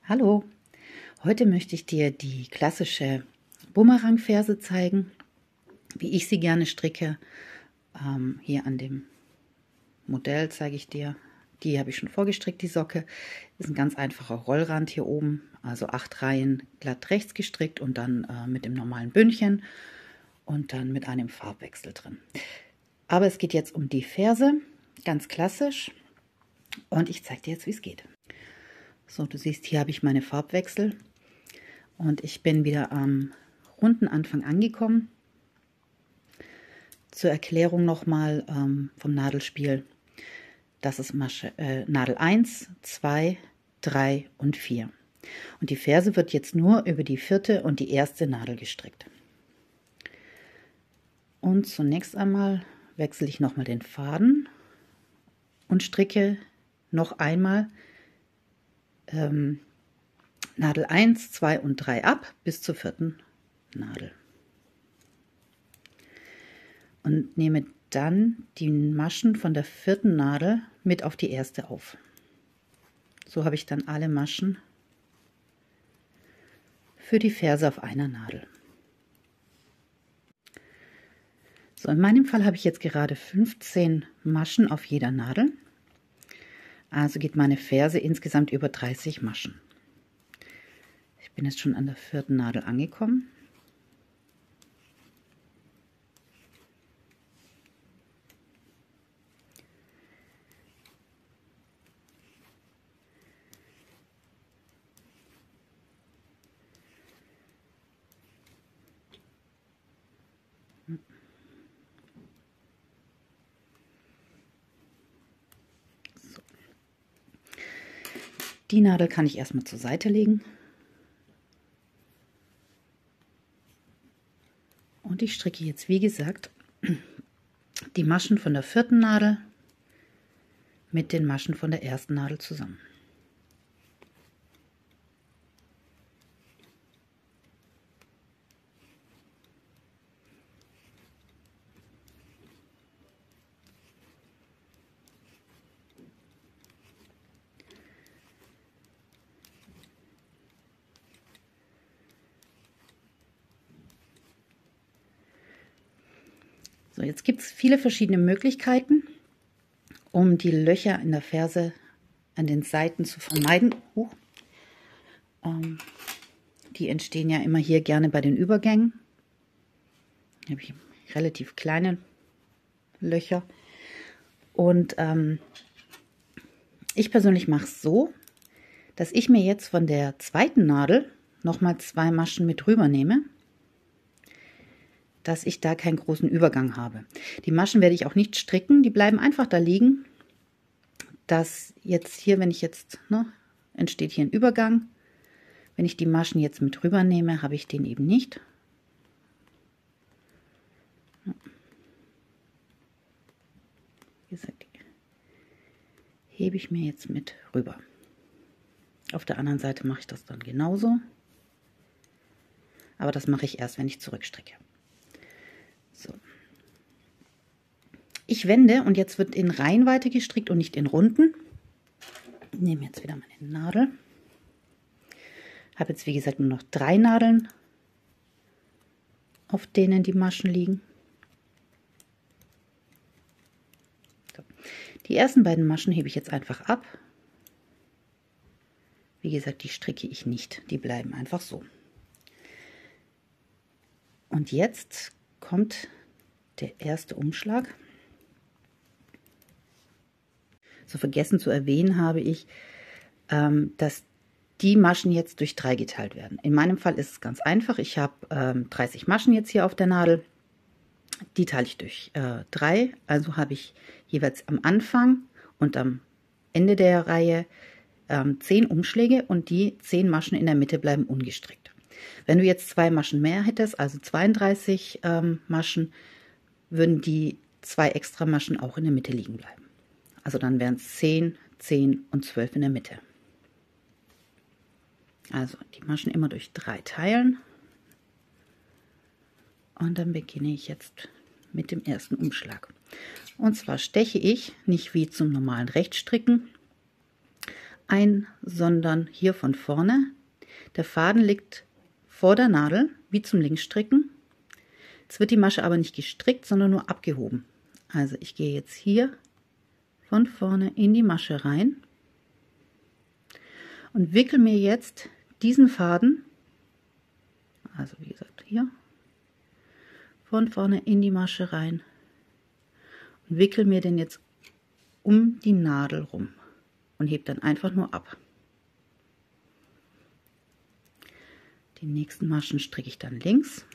Hallo, heute möchte ich dir die klassische Bumerang-Ferse zeigen, wie ich sie gerne stricke. Hier an dem Modell zeige ich dir, die habe ich schon vorgestrickt, die Socke. Ist ein ganz einfacher Rollrand hier oben, also 8 Reihen glatt rechts gestrickt und dann mit dem normalen Bündchen und dann mit einem Farbwechsel drin. Aber es geht jetzt um die Ferse, ganz klassisch, und ich zeige dir jetzt, wie es geht. So, du siehst, hier habe ich meine Farbwechsel und ich bin wieder am runden Anfang angekommen. Zur Erklärung nochmal vom Nadelspiel. Das ist Nadel 1, 2, 3 und 4. Und die Ferse wird jetzt nur über die 4. und die 1. Nadel gestrickt. Und zunächst einmal wechsle ich nochmal den Faden und stricke noch einmal Nadel 1, 2 und 3 ab bis zur 4. Nadel. Und nehme dann die Maschen von der 4. Nadel mit auf die 1. auf. So habe ich dann alle Maschen für die Ferse auf einer Nadel. So, in meinem Fall habe ich jetzt gerade 15 Maschen auf jeder Nadel. Also geht meine Ferse insgesamt über 30 Maschen. Ich bin jetzt schon an der 4. Nadel angekommen. So. Die Nadel kann ich erstmal zur Seite legen. Und ich stricke jetzt, wie gesagt, die Maschen von der 4. Nadel mit den Maschen von der 1. Nadel zusammen. So, jetzt gibt es viele verschiedene Möglichkeiten, um die Löcher in der Ferse an den Seiten zu vermeiden. Die entstehen ja immer hier gerne bei den Übergängen. Hier habe ich relativ kleine Löcher. Und ich persönlich mache es so, dass ich mir jetzt von der 2. Nadel nochmal 2 Maschen mit rüber nehme, dass ich da keinen großen Übergang habe. Die Maschen werde ich auch nicht stricken, die bleiben einfach da liegen. Dass jetzt hier, wenn ich jetzt, entsteht hier ein Übergang. Wenn ich die Maschen jetzt mit rüber nehme, habe ich den eben nicht. Wie gesagt, hebe ich mir jetzt mit rüber. Auf der anderen Seite mache ich das dann genauso. Aber das mache ich erst, wenn ich zurückstricke. So. Ich wende und jetzt wird in Reihenweite gestrickt und nicht in Runden. Ich nehme jetzt wieder meine Nadel. Habe jetzt wie gesagt nur noch 3 Nadeln, auf denen die Maschen liegen. So. Die ersten beiden Maschen hebe ich jetzt einfach ab. Wie gesagt, die stricke ich nicht, die bleiben einfach so. Und jetzt kommt der erste Umschlag. So, vergessen zu erwähnen habe ich, dass die Maschen jetzt durch 3 geteilt werden. In meinem Fall ist es ganz einfach. Ich habe 30 Maschen jetzt hier auf der Nadel. Die teile ich durch 3. Also habe ich jeweils am Anfang und am Ende der Reihe 10 Umschläge und die 10 Maschen in der Mitte bleiben ungestrickt. Wenn du jetzt 2 Maschen mehr hättest, also 32 Maschen, würden die 2 extra Maschen auch in der Mitte liegen bleiben. Also dann wären es 10, 10 und 12 in der Mitte. Also die Maschen immer durch 3 teilen. Und dann beginne ich jetzt mit dem ersten Umschlag. Und zwar steche ich nicht wie zum normalen Rechtsstricken einsondern hier von vorne. Der Faden liegt vor der Nadel, wie zum Linksstricken. Jetzt wird die Masche aber nicht gestrickt, sondern nur abgehoben. Also ich gehe jetzt hier von vorne in die Masche rein und wickel mir jetzt diesen Faden, also wie gesagt hier, von vorne in die Masche rein und wickel mir den jetzt um die Nadel rum und hebe dann einfach nur ab. Die nächsten Maschen stricke ich dann links.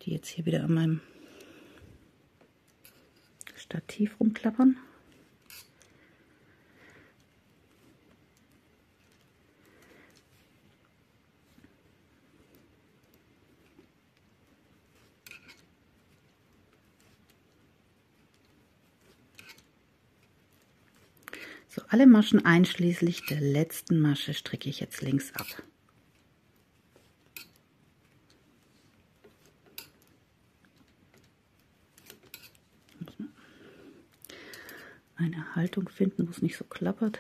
Die jetzt hier wieder an meinem Stativ rumklappern. So, alle Maschen einschließlich der letzten Masche stricke ich jetzt links ab. Eine Haltung finden, wo es nicht so klappert.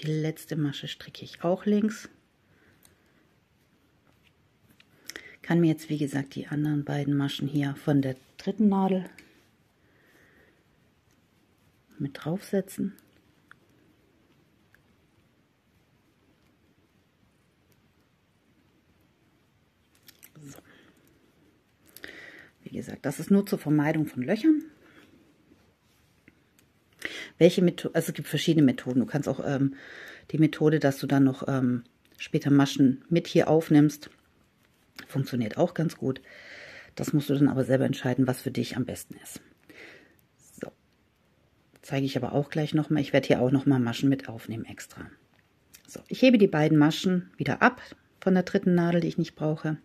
Die letzte Masche stricke ich auch links. Kann mir jetzt wie gesagt die anderen beiden Maschen hier von der dritten Nadel mit draufsetzen. So. Wie gesagt, das ist nur zur Vermeidung von Löchern. Welche Methode, also es gibt verschiedene Methoden. Du kannst auch die Methode, dass du dann noch später Maschen mit hier aufnimmst, funktioniert auch ganz gut. Das musst du dann aber selber entscheiden, was für dich am besten ist. So, zeige ich aber auch gleich nochmal. Ich werde hier auch nochmal Maschen mit aufnehmen extra. So, ich hebe die beiden Maschen wieder ab von der dritten Nadel, die ich nicht brauche.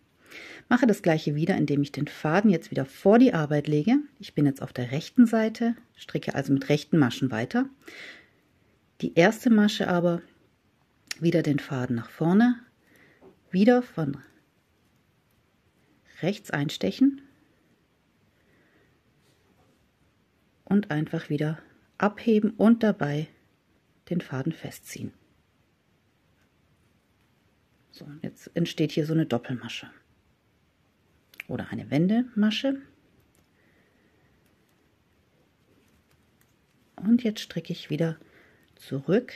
Mache das gleiche wieder, indem ich den Faden jetzt wieder vor die Arbeit lege. Ich bin jetzt auf der rechten Seite, stricke also mit rechten Maschen weiter. Die erste Masche aber wieder den Faden nach vorne, wieder von rechts einstechen und einfach wieder abheben und dabei den Faden festziehen. So, jetzt entsteht hier so eine Doppelmasche oder eine Wendemasche. Und jetzt stricke ich wieder zurück.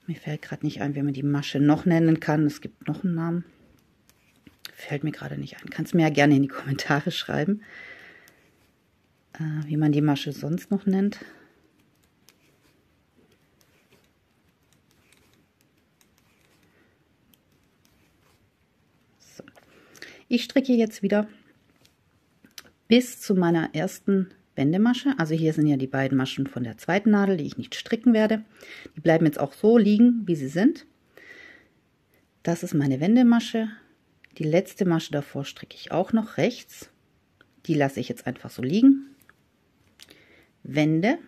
Mir fällt gerade nicht ein, wie man die Masche noch nennen kann. Es gibt noch einen Namen. Fällt mir gerade nicht ein. Kannst mir ja gerne in die Kommentare schreiben, wie man die Masche sonst noch nennt. So. Ich stricke jetzt wieder bis zu meiner ersten Wendemasche. Also hier sind ja die beiden Maschen von der zweiten Nadel, die ich nicht stricken werde. Die bleiben jetzt auch so liegen, wie sie sind. Das ist meine Wendemasche. Die letzte Masche davor stricke ich auch noch rechts. Die lasse ich jetzt einfach so liegen. Wende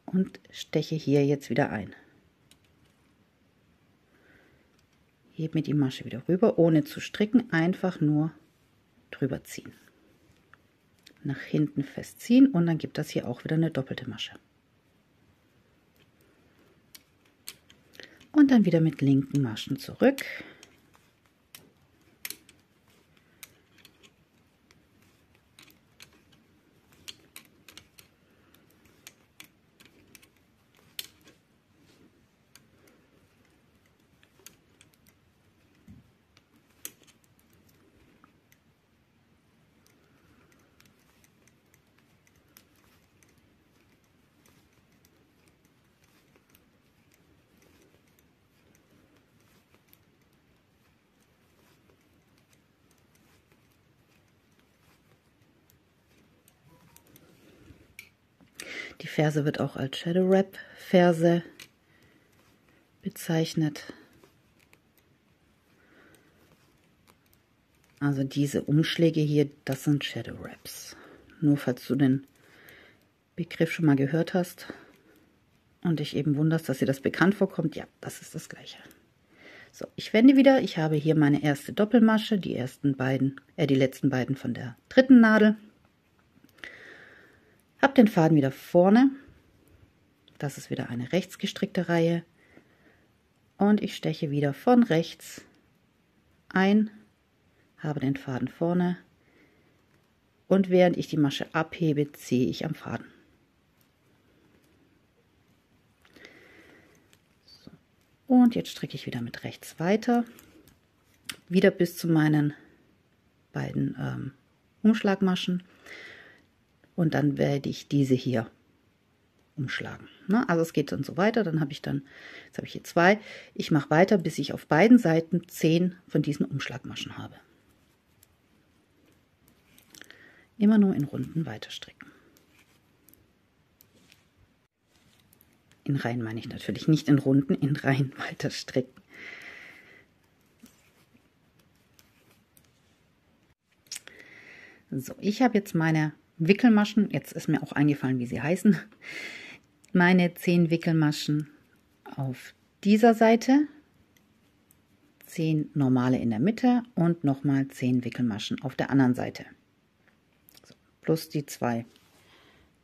und steche hier jetzt wieder ein. Hebe mir die Masche wieder rüber, ohne zu stricken, einfach nur drüber ziehen. Nach hinten festziehen und dann gibt das hier auch wieder eine doppelte Masche. Und dann wieder mit linken Maschen zurück. Die Ferse wird auch als Shadow Wrap Ferse bezeichnet. Also diese Umschläge hier, das sind Shadow Wraps. Nur falls du den Begriff schon mal gehört hast und dich eben wunderst, dass dir das bekannt vorkommt, ja, das ist das Gleiche. So, ich wende wieder. Ich habe hier meine erste Doppelmasche, die letzten beiden von der dritten Nadel. Habe den Faden wieder vorne. Das ist wieder eine rechts gestrickte Reihe. Und ich steche wieder von rechts ein, habe den Faden vorne und während ich die Masche abhebe, ziehe ich am Faden. So. Und jetzt stricke ich wieder mit rechts weiter, wieder bis zu meinen beiden Umschlagmaschen und dann werde ich diese hier umschlagen. Also es geht dann so weiter, jetzt habe ich hier 2. Ich mache weiter, bis ich auf beiden Seiten 10 von diesen Umschlagmaschen habe. Immer nur in Runden weiter stricken. In Reihen meine ich natürlich nicht in Runden, in Reihen weiter stricken. So, ich habe jetzt meine Wickelmaschen, jetzt ist mir auch eingefallen, wie sie heißen, meine 10 Wickelmaschen auf dieser Seite, 10 normale in der Mitte und nochmal 10 Wickelmaschen auf der anderen Seite. So, plus die 2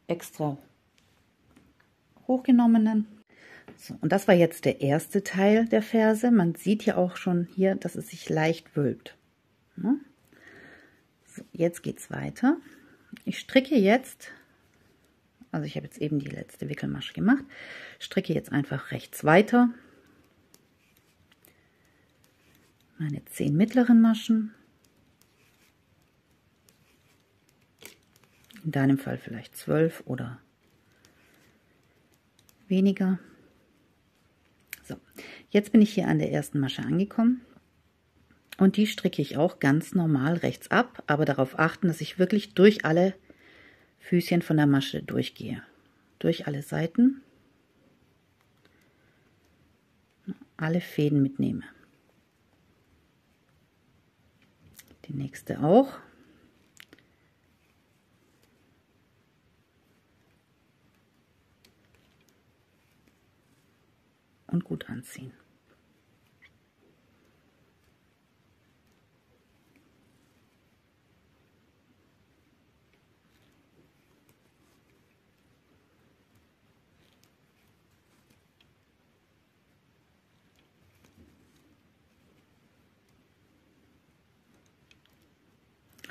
extra hochgenommenen. So, und das war jetzt der erste Teil der Ferse. Man sieht ja auch schon hier, dass es sich leicht wölbt. So, jetzt geht es weiter. Ich stricke jetzt, also ich habe jetzt eben die letzte Wickelmasche gemacht, stricke jetzt einfach rechts weiter. Meine 10 mittleren Maschen. In deinem Fall vielleicht 12 oder weniger. So, jetzt bin ich hier an der ersten Masche angekommen und die stricke ich auch ganz normal rechts ab, aber darauf achten, dass ich wirklich durch alle Füßchen von der Masche durchgehe, durch alle Seiten, alle Fäden mitnehme. Die nächste auch. Und gut anziehen.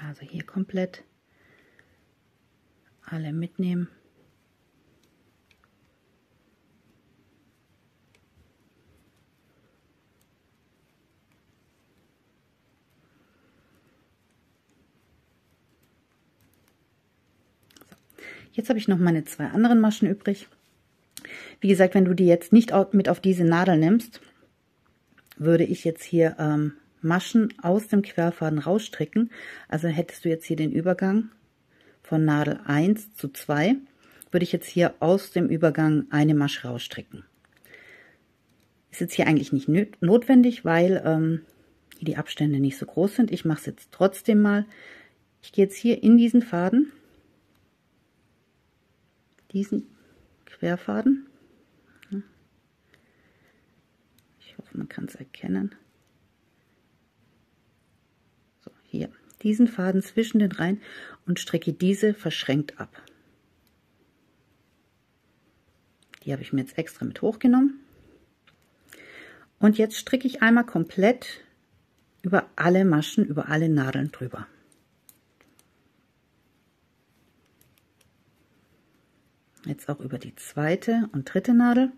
Also hier komplett alle mitnehmen. Jetzt habe ich noch meine 2 anderen Maschen übrig. Wie gesagt, wenn du die jetzt nicht mit auf diese Nadel nimmst, würde ich jetzt hier Maschen aus dem Querfaden rausstricken. Also hättest du jetzt hier den Übergang von Nadel 1 zu 2, würde ich jetzt hier aus dem Übergang eine Masche rausstricken. Ist jetzt hier eigentlich nicht notwendig, weil hier die Abstände nicht so groß sind. Ich mache es jetzt trotzdem mal. Ich gehe jetzt hier in diesen Faden, diesen Querfaden. Ich hoffe, man kann es erkennen. So, hier diesen Faden zwischen den Reihen und strecke diese verschränkt ab. Die habe ich mir jetzt extra mit hochgenommen. Und jetzt stricke ich einmal komplett über alle Maschen, über alle Nadeln drüber. Jetzt auch über die zweite und dritte Nadel.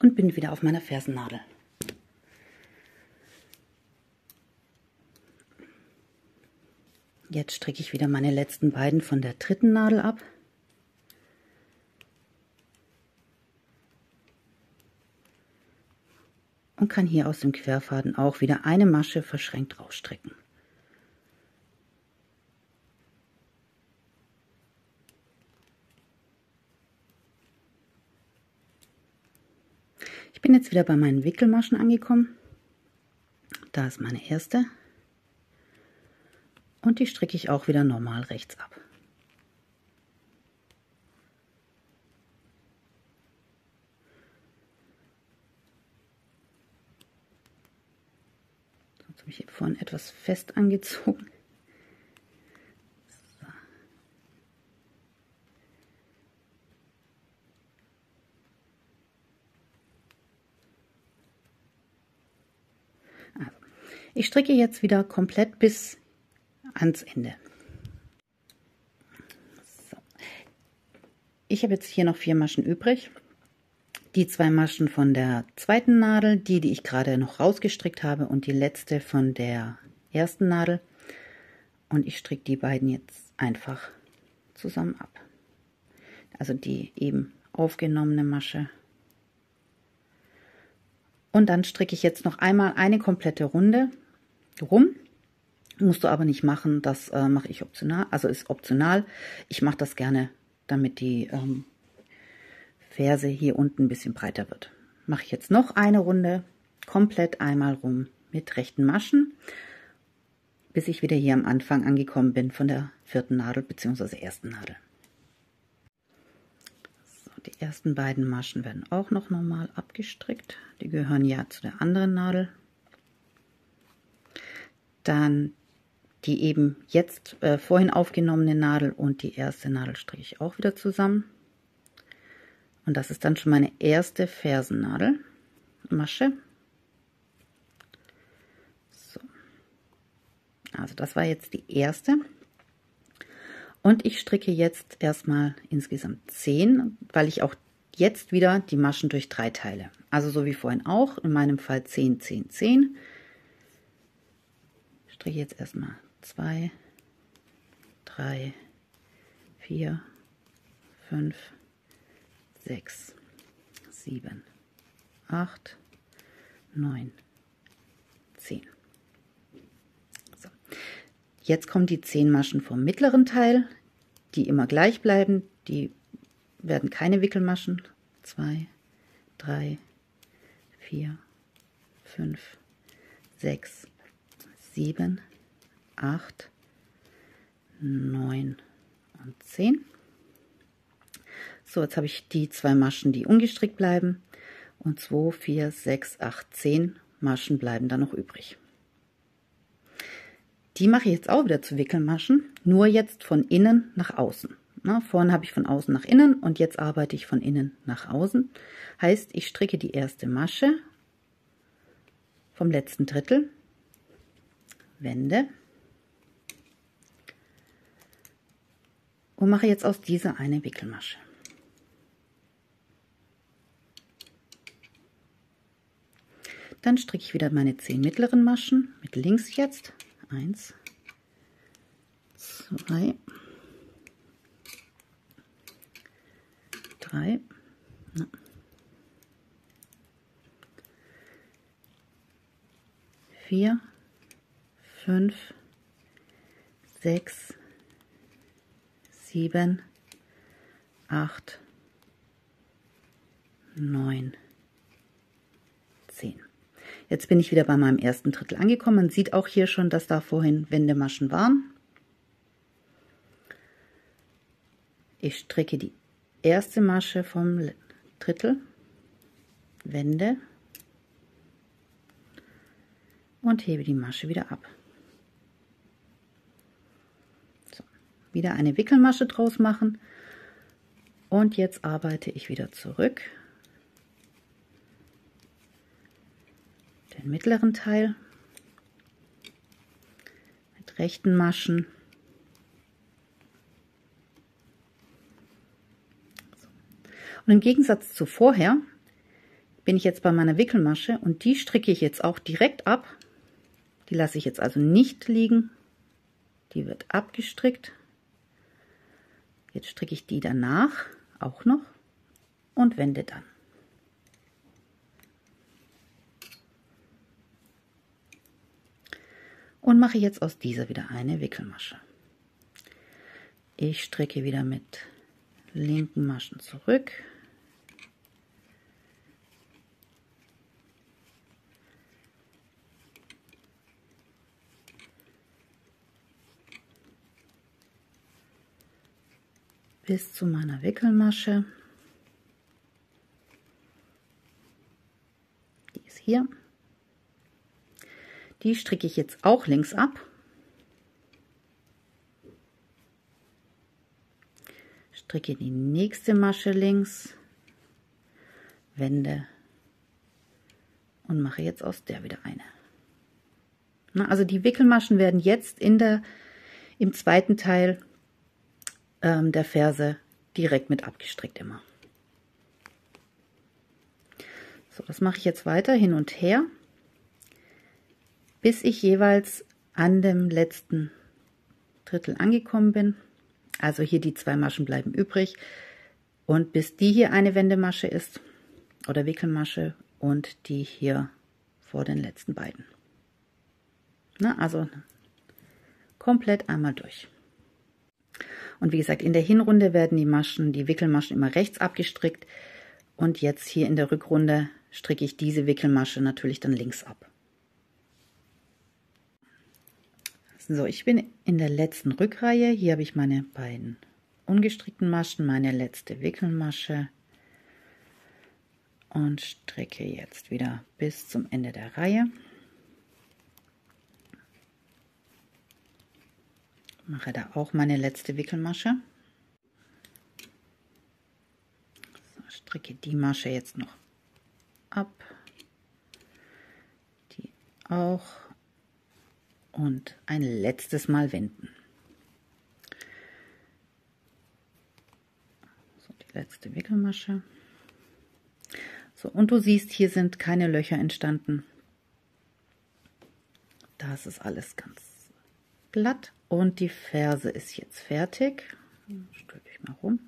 und bin wieder auf meiner Fersennadel. Jetzt stricke ich wieder meine letzten beiden von der dritten Nadel ab. Und kann hier aus dem Querfaden auch wieder eine Masche verschränkt rausstrecken. Ich bin jetzt wieder bei meinen Wickelmaschen angekommen. Da ist meine erste. Und die stricke ich auch wieder normal rechts ab. Jetzt habe ich hier vorhin etwas fest angezogen. So. Also, ich stricke jetzt wieder komplett bis ans Ende. So. Ich habe jetzt hier noch 4 Maschen übrig. Die 2 Maschen von der zweiten Nadel, die ich gerade noch rausgestrickt habe, und die letzte von der ersten Nadel. Und ich stricke die beiden jetzt einfach zusammen ab. Also die eben aufgenommene Masche. Und dann stricke ich jetzt noch einmal eine komplette Runde rum. Musst du aber nicht machen, das mache ich optional, also ist optional. Ich mache das gerne, damit die Ferse hier unten ein bisschen breiter wird. Mache ich jetzt noch eine Runde komplett einmal rum mit rechten Maschen, bis ich wieder hier am Anfang angekommen bin von der vierten Nadel bzw. ersten Nadel. So, die ersten beiden Maschen werden auch noch normal abgestrickt. Die gehören ja zu der anderen Nadel. Dann die eben jetzt vorhin aufgenommene Nadel und die erste Nadel stricke ich auch wieder zusammen. Und das ist dann schon meine erste Fersennadel, Masche. So. Also das war jetzt die erste. Und ich stricke jetzt erstmal insgesamt 10, weil ich auch jetzt wieder die Maschen durch 3 teile. Also so wie vorhin auch, in meinem Fall 10, 10, 10. Ich stricke jetzt erstmal 2, 3, 4, 5, 6, 7, 8, 9, 10. So. Jetzt kommen die 10 Maschen vom mittleren Teil, die immer gleich bleiben. Die werden keine Wickelmaschen. 2, 3, 4, 5, 6, 7, 8, 9 und 10. So, jetzt habe ich die 2 Maschen, die ungestrickt bleiben, und 2, 4, 6, 8, 10 Maschen bleiben dann noch übrig. Die mache ich jetzt auch wieder zu Wickelmaschen, nur jetzt von innen nach außen. Na, vorhin habe ich von außen nach innen und jetzt arbeite ich von innen nach außen. Heißt, ich stricke die erste Masche vom letzten Drittel, wende und mache jetzt aus dieser eine Wickelmasche. Dann stricke ich wieder meine 10 mittleren Maschen mit links jetzt. 1, 2, 3, 4, 5, 6, 7, 8, 9, 10. Jetzt bin ich wieder bei meinem ersten Drittel angekommen. Man sieht auch hier schon, dass da vorhin Wendemaschen waren. Ich stricke die erste Masche vom Drittel, wende und hebe die Masche wieder ab. So, wieder eine Wickelmasche draus machen und jetzt arbeite ich wieder zurück. Den mittleren Teil mit rechten Maschen. Und im Gegensatz zu vorher bin ich jetzt bei meiner Wickelmasche und die stricke ich jetzt auch direkt ab. Die lasse ich jetzt also nicht liegen. Die wird abgestrickt. Jetzt stricke ich die danach auch noch und wende dann. Und mache jetzt aus dieser wieder eine Wickelmasche. Ich stricke wieder mit linken Maschen zurück. Bis zu meiner Wickelmasche. Die ist hier. Die stricke ich jetzt auch links ab. Stricke die nächste Masche links, wende und mache jetzt aus der wieder eine. Na, also die Wickelmaschen werden jetzt im zweiten Teil der Ferse direkt mit abgestrickt immer. So, das mache ich jetzt weiter hin und her, bis ich jeweils an dem letzten Drittel angekommen bin. Also hier die 2 Maschen bleiben übrig und bis die hier eine Wendemasche ist oder Wickelmasche und die hier vor den letzten beiden. Na, also komplett einmal durch. Und wie gesagt, in der Hinrunde werden die Wickelmaschen immer rechts abgestrickt und jetzt hier in der Rückrunde stricke ich diese Wickelmasche natürlich dann links ab. So, ich bin in der letzten Rückreihe. Hier habe ich meine beiden ungestrickten Maschen, meine letzte Wickelmasche und stricke jetzt wieder bis zum Ende der Reihe. Mache da auch meine letzte Wickelmasche. So, stricke die Masche jetzt noch ab. Die auch. Und ein letztes Mal wenden. So, die letzte Wickelmasche. So, und du siehst, hier sind keine Löcher entstanden. Das ist alles ganz glatt und die Ferse ist jetzt fertig. Stülpe ich mal rum.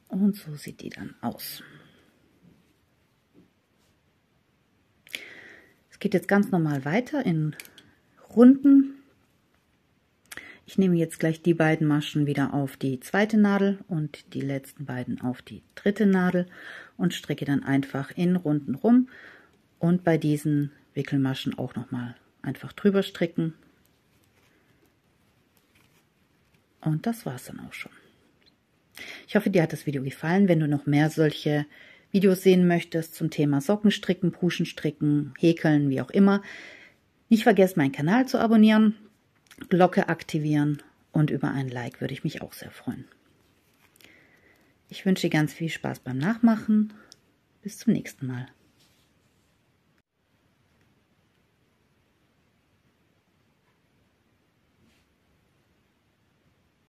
Und so sieht die dann aus. Es geht jetzt ganz normal weiter in Runden. Ich nehme jetzt gleich die beiden Maschen wieder auf die zweite Nadel und die letzten beiden auf die dritte Nadel und stricke dann einfach in Runden rum und bei diesen Wickelmaschen auch noch mal einfach drüber stricken. Und das war es dann auch schon. Ich hoffe, dir hat das Video gefallen. Wenn du noch mehr solche Videos sehen möchtest zum Thema Sockenstricken, Puschenstricken, Häkeln, wie auch immer, nicht vergessen, meinen Kanal zu abonnieren, Glocke aktivieren und über ein Like würde ich mich auch sehr freuen. Ich wünsche dir ganz viel Spaß beim Nachmachen. Bis zum nächsten Mal.